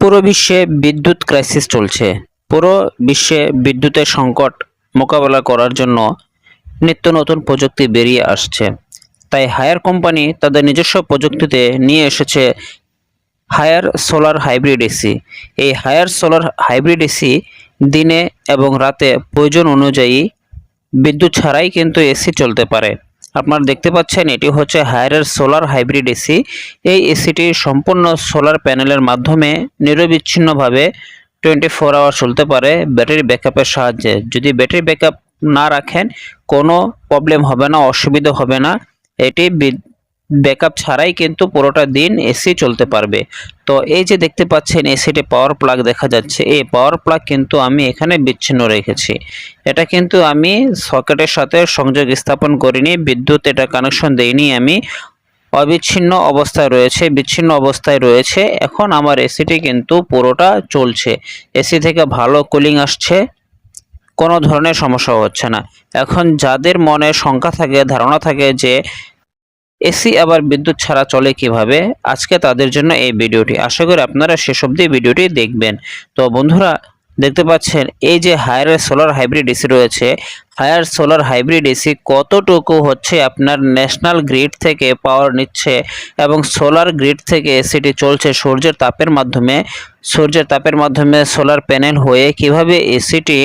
পুরো বিশ্বে বিদ্যুৎ ক্রাইসিস চলছে। পুরো বিশ্বে বিদ্যুতের সংকট মোকাবেলা করার জন্য নিত্য নতুন প্রযুক্তি বেরিয়ে আসছে। তাই হায়ার কোম্পানি তাদের নিজস্ব প্রযুক্তিতে নিয়ে এসেছে হায়ার সোলার হাইব্রিড এসি। এই হায়ার সোলার হাইব্রিড এসি দিনে এবং রাতে প্রয়োজন অনুযায়ী বিদ্যুৎ ছাড়াই কিন্তু এসি চলতে পারে। আপনারা দেখতে পাচ্ছেন এটি হচ্ছে হায়ারের সোলার হাইব্রিড এসি। এই এসিটি সম্পূর্ণ সোলার প্যানেলের মাধ্যমে নিরবিচ্ছিন্নভাবে 24 আওয়ার চলতে পারে ব্যাটারি ব্যাকআপের সাহায্যে। যদি ব্যাটারি ব্যাকআপ না রাখেন কোনো প্রবলেম হবে না, অসুবিধা হবে না। এটি ব্যাকআপ ছাড়াই কিন্তু পুরোটা দিন এসি চলতে পারবে। তো এই যে দেখতে পাচ্ছেন এসিটি পাওয়ার প্লাগ দেখা যাচ্ছে, এই পাওয়ার প্লাগ কিন্তু আমি এখানে বিচ্ছিন্ন রেখেছি। এটা কিন্তু আমি সকেটের সাথে সংযোগ স্থাপন করিনি, বিদ্যুৎ এটা কানেকশন দেইনি আমি। অবিচ্ছিন্ন অবস্থায় রয়েছে, বিচ্ছিন্ন অবস্থায় রয়েছে। এখন আমার এসিটি কিন্তু পুরোটা চলছে, এসি থেকে ভালো কুলিং আসছে, কোনো ধরনের সমস্যা হচ্ছে না। এখন যাদের মনে শঙ্কা থাকে, ধারণা থাকে যে এসি আবার বিদ্যুৎ ছাড়া চলে কিভাবে, আজকে তাদের জন্য এই ভিডিওটি। আশা করি আপনারা শেষ অবধি ভিডিওটি দেখবেন। তো বন্ধুরা দেখতে পাচ্ছেন এই যে হায়ার সোলার হাইব্রিড এসি রয়েছে, হায়ার সোলার হাইব্রিড এসি কতটুকু হচ্ছে আপনার ন্যাশনাল গ্রিড থেকে পাওয়ার নিচ্ছে এবং সোলার গ্রিড থেকে এসিটি চলছে সূর্যের তাপের মাধ্যমে। সূর্যের তাপের মাধ্যমে সোলার প্যানেল হয়ে কিভাবে এসিটি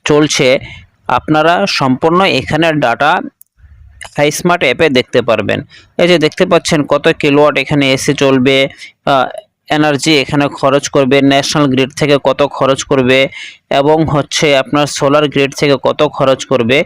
চলছে আপনারা সম্পূর্ণ এখানে ডাটা হাই স্মার্ট অ্যাপে দেখতে পারবেন। এই যে দেখতে পাচ্ছেন কত কিলোওয়াট এখানে এসি চলবে, এনার্জি এখানে খরচ করবে, ন্যাশনাল গ্রিড থেকে কত খরচ করবে এবং হচ্ছে আপনার সোলার গ্রিড থেকে কত খরচ করবে।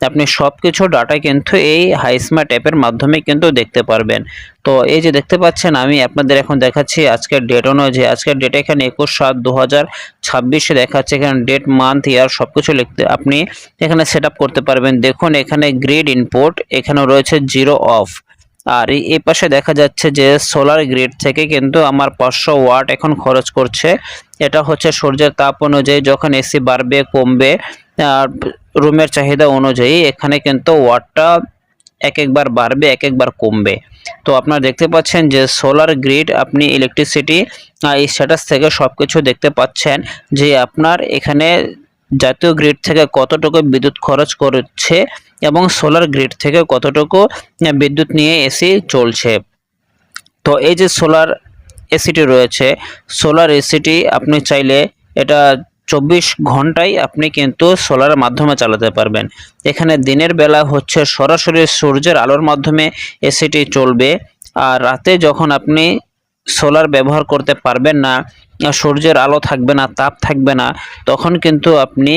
আপনি সব কিছু ডাটা কিন্তু এই হাই স্মার্ট অ্যাপের মাধ্যমে কিন্তু দেখতে পারবেন। তো এই যে দেখতে পাচ্ছেন আমি আপনাদের এখন দেখাচ্ছি আজকের ডেট অনুযায়ী। আজকের ডেট এখানে 21/7/2026 দেখাচ্ছে। এখানে ডেট, মান্থ, ইয়ার সব কিছু লিখতে আপনি এখানে সেট আপ করতে পারবেন। দেখুন এখানে গ্রিড ইনপুট এখানে রয়েছে 0 অফ। আর এই পাশে দেখা যাচ্ছে যে সোলার গ্রিড থেকে কিন্তু আমার 500 ওয়াট এখন খরচ করছে। এটা হচ্ছে সূর্যের তাপ অনুযায়ী, যখন এসি বাড়বে কমবে রুমের চাহিদা অনুযায়ী এখানে কিন্তু ওয়াটটা এক একবার বাড়বে এক একবার কমবে। তো আপনারা দেখতে পাচ্ছেন যে সোলার গ্রিড আপনি ইলেকট্রিসিটি এই স্ট্যাটাস থেকে সবকিছু দেখতে পাচ্ছেন যে আপনার এখানে জাতীয় গ্রিড থেকে কতটুকু বিদ্যুৎ খরচ করছে এবং সোলার গ্রিড থেকে কতটুকু বিদ্যুৎ নিয়ে এসি চলছে। তো এই যে সোলার এসিটি রয়েছে, সোলার এসিটি আপনি চাইলে এটা 24 ঘন্টাই আপনি কিন্তু সোলারের মাধ্যমে চালাতে পারবেন। এখানে দিনের বেলা হচ্ছে সরাসরি সূর্যের আলোর মাধ্যমে এসিটি চলবে, আর রাতে যখন আপনি সোলার ব্যবহার করতে পারবেন না, সূর্যের আলো থাকবে না, তাপ থাকবে না, তখন কিন্তু আপনি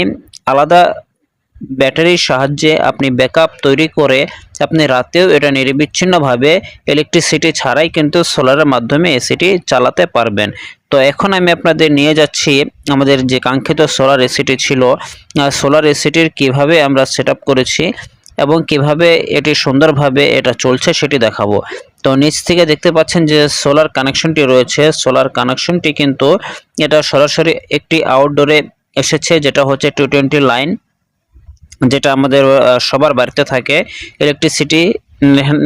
আলাদা ব্যাটারির সাহায্যে আপনি ব্যাকআপ তৈরি করে আপনি রাতেও এটা নিরবিচ্ছিন্নভাবে ইলেকট্রিসিটি ছাড়াই কিন্তু সোলারের মাধ্যমে এসিটি চালাতে পারবেন। তো এখন আমি আপনাদের নিয়ে যাচ্ছি আমাদের যে কাঙ্ক্ষিত সোলার এসিটি ছিল, সোলার এসিটির কিভাবে আমরা সেট আপ করেছি এবং কিভাবে এটি সুন্দরভাবে এটা চলছে সেটি দেখাবো। তো নিচ থেকে দেখতে পাচ্ছেন যে সোলার কানেকশনটি রয়েছে, সোলার কানেকশনটি কিন্তু এটা সরাসরি একটি আউটডোরে এসেছে, যেটা হচ্ছে 220 লাইন, যেটা আমাদের সবার বাড়িতে থাকে। ইলেকট্রিসিটি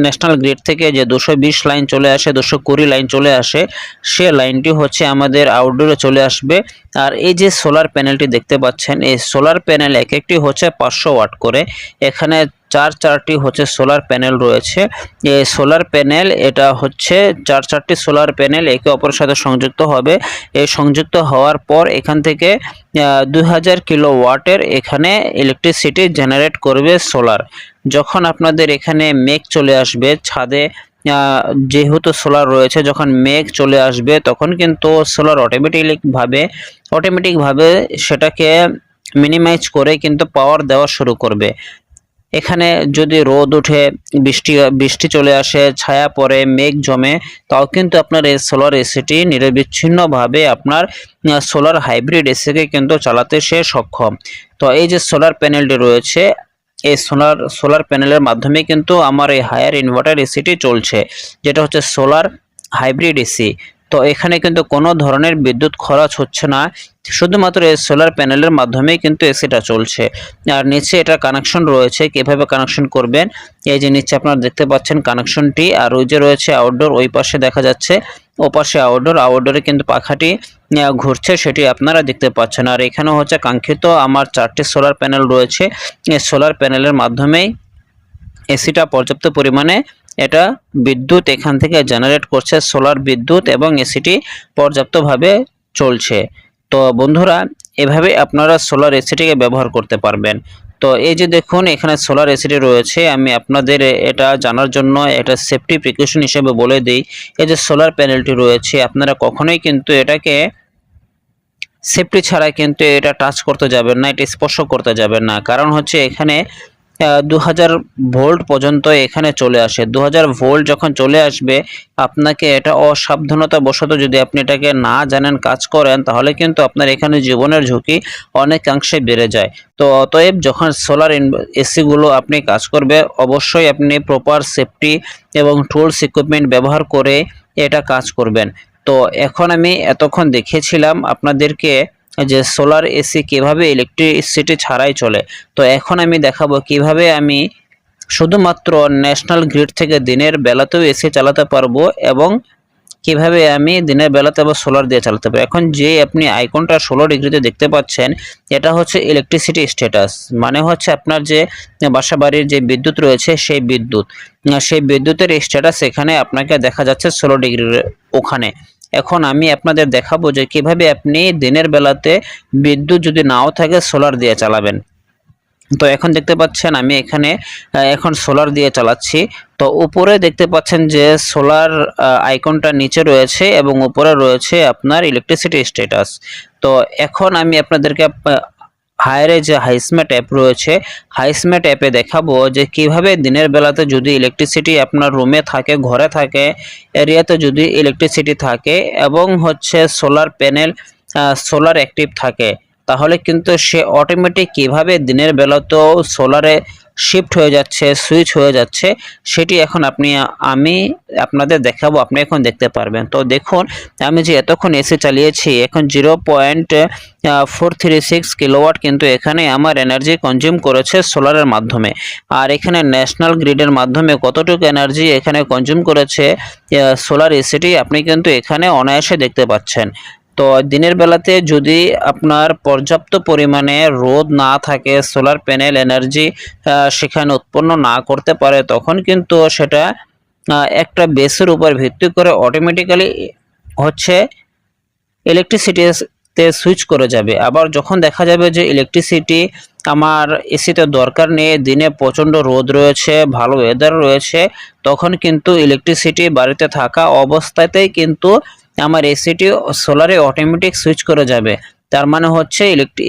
ন্যাশনাল গ্রিড থেকে যে 220 লাইন চলে আসে, 220 লাইন চলে আসে, সে লাইনটি হচ্ছে আমাদের আউটডোরে চলে আসবে। আর এই যে সোলার প্যানেলটি দেখতে পাচ্ছেন, এই সোলার প্যানেল এক একটি হচ্ছে 500 ওয়াট করে। এখানে চারটি হচ্ছে সোলার প্যানেল রয়েছে। এই সোলার প্যানেল এটা হচ্ছে চারটি সোলার প্যানেল একে অপরের সাথে সংযুক্ত হবে। এই সংযুক্ত হওয়ার পর এখান থেকে 2000 কিলোওয়াটের এখানে ইলেকট্রিসিটি জেনারেট করবে সোলার। যখন আপনাদের এখানে মেঘ চলে আসবে ছাদে, যেহেতু সোলার রয়েছে, যখন মেঘ চলে আসবে তখন কিন্তু সোলার অটোমেটিকভাবে সেটাকে মিনিমাইজ করে কিন্তু পাওয়ার দেওয়া শুরু করবে। এখানে যদি রোদ উঠে, বৃষ্টি চলে আসে, ছায়া পড়ে, মেঘ জমে, তাও কিন্তু আপনার এই সোলার এসিটি নিরবিচ্ছিন্নভাবে আপনার সোলার হাইব্রিড এসিকে কিন্তু চালাতে সে সক্ষম। তো এই যে সোলার প্যানেলটি রয়েছে, এই সোলার প্যানেলের মাধ্যমে কিন্তু আমার এই হায়ার ইনভার্টার এসিটি চলছে, যেটা হচ্ছে সোলার হাইব্রিড এসি। তো এখানে কিন্তু কোনো ধরনের বিদ্যুৎ খরচ হচ্ছে না, শুধুমাত্র এই সোলার প্যানেলের মাধ্যমেই কিন্তু এসিটা চলছে। আর নিচে এটা কানেকশন রয়েছে, কিভাবে কানেকশন করবেন এই যে নিচে আপনারা দেখতে পাচ্ছেন কানেকশনটি। আর ওই যে রয়েছে আউটডোর, ওই পাশে দেখা যাচ্ছে ওপাশে আউটডোরে কিন্তু পাখাটি ঘুরছে, সেটি আপনারা দেখতে পাচ্ছেন। আর এখানে হচ্ছে কাঙ্ক্ষিত আমার 4টি সোলার প্যানেল রয়েছে। এই সোলার প্যানেলের মাধ্যমেই এসিটা পর্যাপ্ত পরিমাণে এটা বিদ্যুৎ এখান থেকে জেনারেট করছে, সোলার বিদ্যুৎ, এবং এসিটি পর্যাপ্তভাবে চলছে। তো বন্ধুরা, এভাবে আপনারা সোলার এসিটিকে ব্যবহার করতে পারবেন। তো এই যে দেখুন এখানে সোলার এসিটি রয়েছে, আমি আপনাদের এটা জানার জন্য এটা সেফটি প্রিকশন হিসেবে বলে দিই। এই যে সোলার প্যানেলটি রয়েছে, আপনারা কখনোই কিন্তু এটাকে সেফটি ছাড়া কিন্তু এটা টাচ করতে যাবেন না, এটা স্পর্শ করতে যাবেন না। কারণ হচ্ছে এখানে 2000 ভোল্ট পর্যন্ত এখানে চলে আসে। 2000 ভোল্ট যখন চলে আসবে, আপনাকে এটা অসাবধানতা বশত যদি আপনি এটাকে না জানেন কাজ করেন, তাহলে কিন্তু আপনার এখানে জীবনের ঝুঁকি অনেকাংশে বেড়ে যায়। তো অতএব যখন সোলার এসিগুলো আপনি কাজ করবে, অবশ্যই আপনি প্রপার সেফটি এবং টুলস ইকুইপমেন্ট ব্যবহার করে এটা কাজ করবেন। তো এখন আমি এতক্ষণ দেখিয়েছিলাম আপনাদেরকে যে সোলার এসি কিভাবে ইলেকট্রিসিটি ছাড়াই চলে। তো এখন আমি দেখাবো কিভাবে আমি শুধুমাত্র ন্যাশনাল গ্রিড থেকে দিনের বেলাতেও এসি চালাতে পারবো, এবং কিভাবে আমি দিনের বেলাতে আবার সোলার দিয়ে চালাতে পারবো। এখন যে আপনি আইকনটা 16 ডিগ্রিতে দেখতে পাচ্ছেন, এটা হচ্ছে ইলেকট্রিসিটি স্ট্যাটাস, মানে হচ্ছে আপনার যে বাসা বাড়ির যে বিদ্যুৎ রয়েছে সেই বিদ্যুতের স্ট্যাটাস এখানে আপনাকে দেখা যাচ্ছে 16 ডিগ্রির ওখানে। এখন আমি আপনাদের দেখাবো যে কিভাবে আপনি দিনের বেলাতে বিদ্যুৎ যদি নাও থাকে সোলার দিয়ে চালাবেন। তো এখন দেখতে পাচ্ছেন আমি এখানে এখন সোলার দিয়ে চালাচ্ছি। তো উপরে দেখতে পাচ্ছেন যে সোলার আইকনটা নিচে রয়েছে এবং উপরে রয়েছে আপনার ইলেকট্রিসিটি স্ট্যাটাস। তো এখন আমি আপনাদেরকে হায়ারে যে হাইসমেট অ্যাপ রয়েছে, হাইসমেট অ্যাপে দেখাবো যে কিভাবে দিনের বেলাতে যদি ইলেকট্রিসিটি আপনার রুমে থাকে, ঘরে থাকে, এরিয়াতে যদি ইলেকট্রিসিটি থাকে এবং হচ্ছে সোলার প্যানেল সোলার অ্যাক্টিভ থাকে, তাহলে কিন্তু সে অটোমেটিক কিভাবে দিনের বেলাতেও সোলারে শিফট হয়ে যাচ্ছে, সুইচ হয়ে যাচ্ছে, সেটি এখন আমি আপনাদের দেখাবো, আপনি এখন দেখতে পারবেন। তো দেখুন আমি যে এতক্ষণ এসি চালিয়েছি, এখন 0.436 কিলোওয়াট কিন্তু এখানে আমার এনার্জি কনজিউম করেছে সোলারের মাধ্যমে। আর এখানে ন্যাশনাল গ্রিডের মাধ্যমে কতটুকু এনার্জি এখানে কনজিউম করেছে সোলার এসিটি আপনি কিন্তু এখানে অনায়াসে দেখতে পাচ্ছেন। তো দিনের বেলাতে যদি আপনার পর্যাপ্ত পরিমাণে রোদ না থাকে, সোলার প্যানেল এনার্জি সেখানে উৎপন্ন না করতে পারে, তখন কিন্তু সেটা একটা বেসের উপর ভিত্তি করে অটোমেটিক্যালি হচ্ছে ইলেকট্রিসিটিতে সুইচ করে যাবে। আবার যখন দেখা যাবে যে ইলেকট্রিসিটি আমার এসিতে দরকার নেই, দিনে প্রচণ্ড রোদ রয়েছে, ভালো ওয়েদার রয়েছে, তখন কিন্তু ইলেকট্রিসিটি বাড়িতে থাকা অবস্থাতেই কিন্তু আমার এসিটি সোলারে অটোমেটিক সুইচ করে যাবে। তার মানে হচ্ছে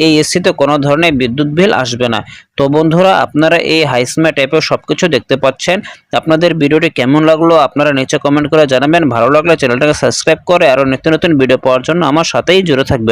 এই এসিতে কোনো ধরনের বিদ্যুৎ বিল আসবে না। তো বন্ধুরা, আপনারা এই হাইসমেট অ্যাপে সবকিছু দেখতে পাচ্ছেন। আপনাদের ভিডিওটি কেমন লাগলো আপনারা নিচে কমেন্ট করে জানাবেন। ভালো লাগলে চ্যানেলটাকে সাবস্ক্রাইব করে আরও নিত্য নতুন ভিডিও পাওয়ার জন্য আমার সাথেই জুড়ে থাকবেন।